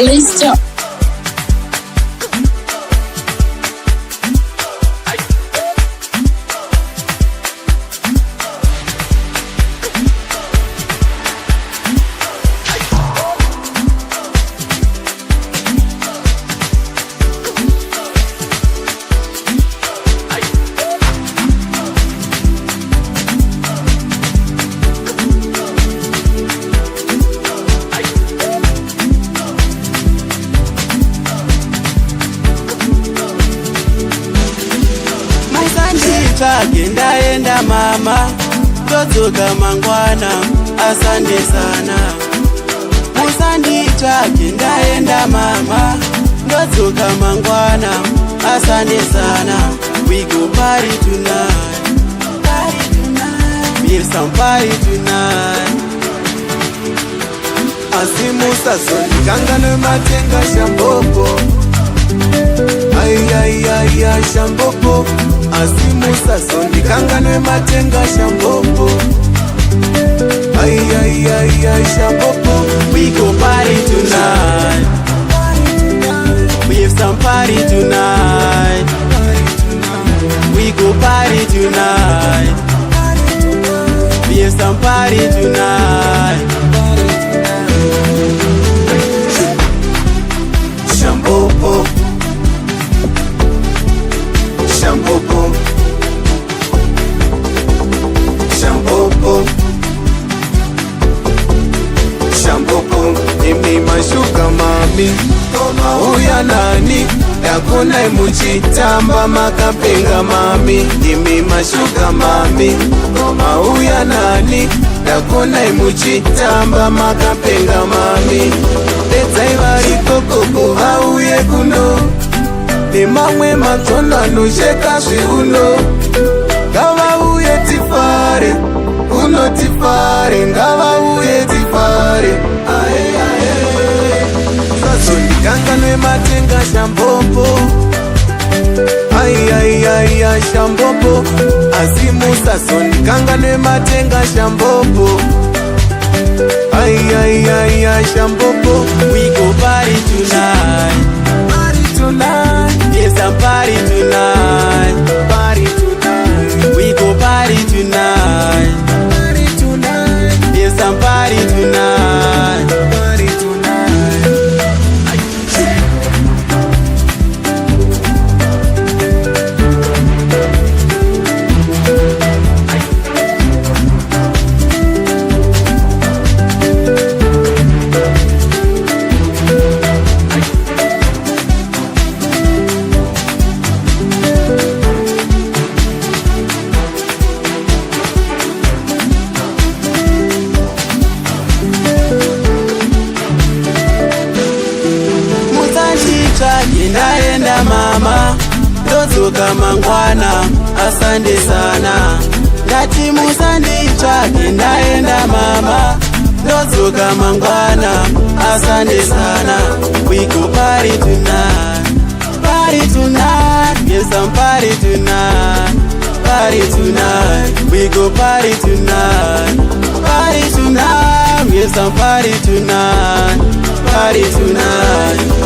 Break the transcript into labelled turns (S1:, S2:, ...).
S1: Let's go.
S2: Ndaenda mama, todzoka mangwana, asante sana. Musandi chake ndaenda mama, todzoka mangwana, asante sana. We go party tonight, party tonight. We'll some party tonight.
S3: Asimusa soni kangana matenga Shampopo. Ay ay ay ay Shampopo. Asimusa soni kangana matenga Shampopo. Ay ay ay ay Shampopo.
S2: We go party tonight. We have some party tonight. We go party tonight. We have some party tonight.
S3: Shampopo, Shampopo, Shampopo, Shampopo. Imi mashuka mami, koma uya nani, yakuna imuchitamba makapenga mami. Imi mashuka mami, koma uya nani, yakuna imuchitamba makapenga mami. Detsai vari kokoko auye kuno, nemamwe matsona nosheka zviuno. Ngavauye tifare, kuno tifare, ngavauye tifare. Ae ae, sazondikanganwe matenga Shampopo. Ai ai ai ai Shampopo. Asimusa sondikanganwe matenga Shampopo. Ay, ay, ay, ay, Shampopo.
S2: We go party tonight.
S3: Party tonight.
S2: Yes, some party tonight.
S3: Party tonight.
S2: We go party tonight.
S3: Party tonight.
S2: Yes, some party tonight.
S3: Party tonight.
S2: Ndaenda mama, todzoka mangwana, asante sana. Ndati musandi chake ndaenda mama, todzoka mangwana, asante sana. We go party tonight, party tonight. Yes, some party tonight, party tonight. We go party tonight, party tonight. Yes, some party tonight, party tonight.